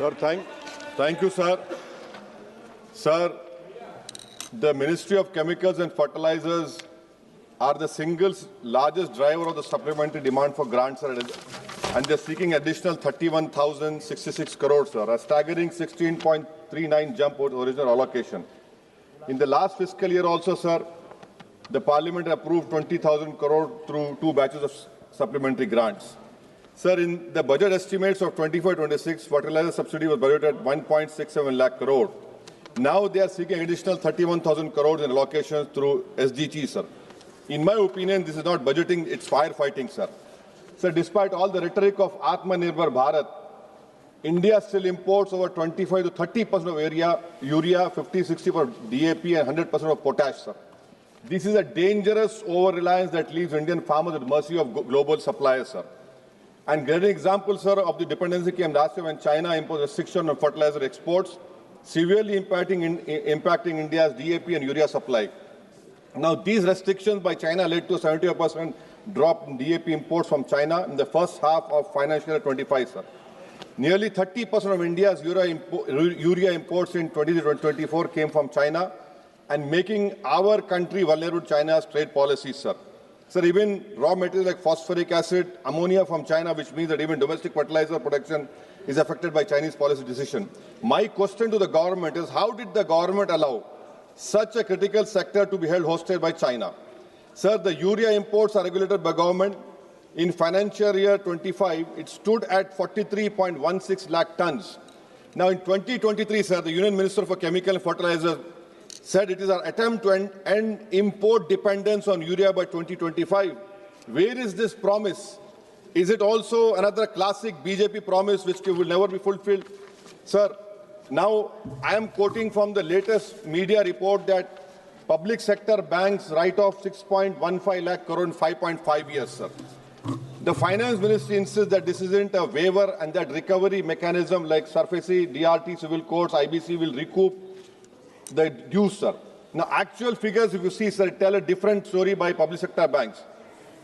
Sir, thank you, sir. Sir, the Ministry of Chemicals and Fertilizers are the single largest driver of the supplementary demand for grants, sir, and they're seeking additional 31,066 crores, sir, a staggering 16.39 jump over the original allocation. In the last fiscal year also, sir, the Parliament approved 20,000 crore through two batches of supplementary grants. Sir, in the budget estimates of 24-26, fertilizer subsidy was budgeted at 1.67 lakh crore. Now they are seeking additional 31,000 crores in allocations through SDG, sir. In my opinion, this is not budgeting, it's firefighting, sir. Sir, despite all the rhetoric of Atmanirbhar Bharat, India still imports over 25 to 30% of urea, 50-60% for DAP and 100% of potash, sir. This is a dangerous over-reliance that leaves Indian farmers at the mercy of global suppliers, sir. And great example, sir, of the dependency came last year when China imposed restriction on fertilizer exports, severely impacting India's DAP and urea supply. Now, these restrictions by China led to a 75% drop in DAP imports from China in the first half of financial year 25, sir. Nearly 30% of India's urea imports in 2024 came from China, and making our country vulnerable to China's trade policies, sir. Sir, even raw materials like phosphoric acid, ammonia from China, which means that even domestic fertilizer production is affected by Chinese policy decision. My question to the government is, how did the government allow such a critical sector to be held hostage by China? Sir, the urea imports are regulated by government. In financial year 25, it stood at 43.16 lakh tons. Now, in 2023, sir, the Union Minister for Chemical and Fertilizers said it is our attempt to end import dependence on urea by 2025. Where is this promise? Is it also another classic BJP promise which will never be fulfilled? Sir, now I am quoting from the latest media report that public sector banks write off 6.15 lakh crore in 5.5 years, sir. The Finance Ministry insists that this isn't a waiver and that recovery mechanism like SARFAESI, DRT, civil courts, IBC will recoup the dues, sir. Now, actual figures, if you see, sir, tell a different story by public sector banks.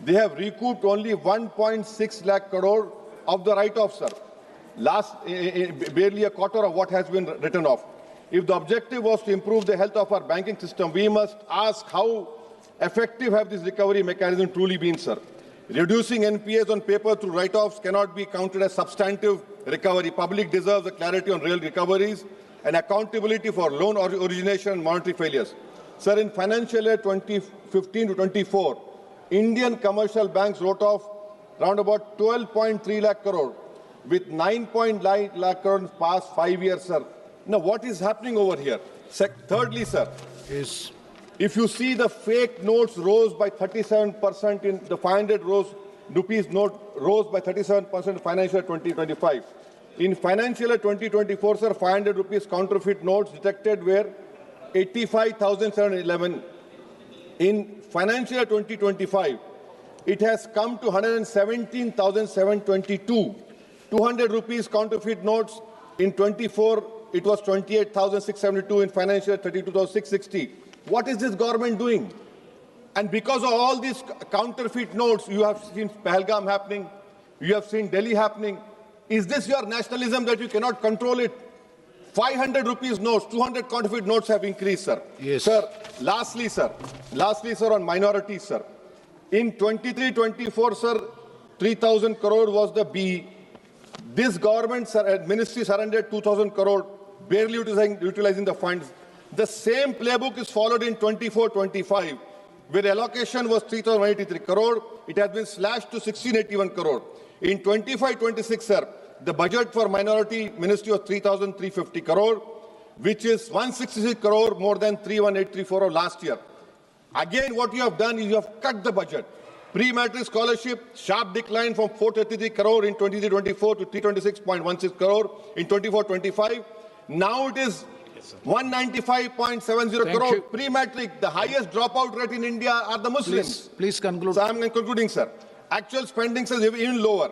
They have recouped only 1.6 lakh crore of the write-off, sir. Barely a quarter of what has been written off. If the objective was to improve the health of our banking system, we must ask how effective have this recovery mechanism truly been, sir. Reducing NPAs on paper through write-offs cannot be counted as substantive recovery. Public deserves a clarity on real recoveries and accountability for loan origination and monetary failures. Sir, in financial year 2015 to 24, Indian commercial banks wrote off around about 12.3 lakh crore with 9.9 lakh crore in the past 5 years, sir. Now, what is happening over here? Thirdly, sir, if you see the fake notes rose by 37% in the 500 rupees note rose by 37% in financial year 2025. In financial year 2024, sir, 500 rupees counterfeit notes detected were 85,711. In financial year 2025, it has come to 117,722. 200 rupees counterfeit notes in 24, it was 28,672. In financial year 32,660. What is this government doing? And because of all these counterfeit notes, you have seen Pahalgam happening, you have seen Delhi happening. Is this your nationalism that you cannot control it? 500 rupees notes, 200 counterfeit notes have increased, sir. Yes. Sir, lastly, sir, on minorities, sir. In 23-24, sir, 3,000 crore was the B. This government ministry surrendered 2,000 crore, barely utilizing the funds. The same playbook is followed in 24-25, where allocation was 3,183 crore. It has been slashed to 1,681 crore. In 25-26, sir, the budget for minority ministry was 3,350 crore, which is 166 crore more than 3,1834 of last year. Again, what you have done is you have cut the budget. Pre-matric scholarship, sharp decline from 433 crore in 23-24 to 326.16 crore in 24-25. Now it is 195.70 crore. Pre-matric, the highest dropout rate in India are the Muslims. Please conclude. So I am concluding, sir. Actual spending is even lower.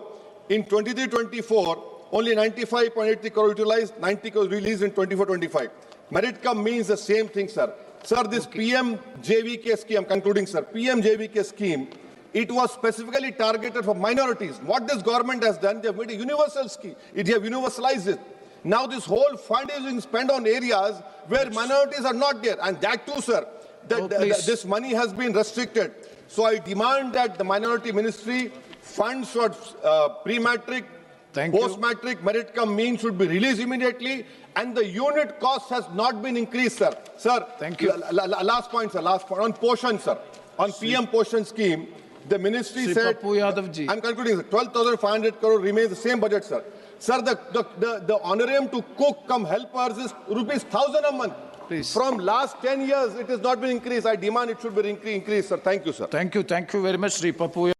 In 23-24, only 95.83 crore utilized, 90 crore released in 24-25. Merit come means the same thing, sir. Sir, this PM-JVK scheme, I'm concluding, sir. PM-JVK scheme, it was specifically targeted for minorities. What this government has done, they have made a universal scheme. They have universalized it. Now this whole fund is being spent on areas where minorities are not there. And that too, sir, this money has been restricted. So I demand that the minority ministry funds for pre-matric, post-matric, merit cum mean should be released immediately, and the unit cost has not been increased, sir. Sir, thank you. Last point, sir. Last point on Poshan, sir. On PM Poshan scheme, the ministry said, I'm concluding, sir, 12,500 crore remains the same budget, sir. Sir, the honorarium to cook come helpers is rupees 1,000 a month. Please. From last 10 years, it has not been increased. I demand it should be increased, sir. Thank you, sir. Thank you very much, Sri Papu.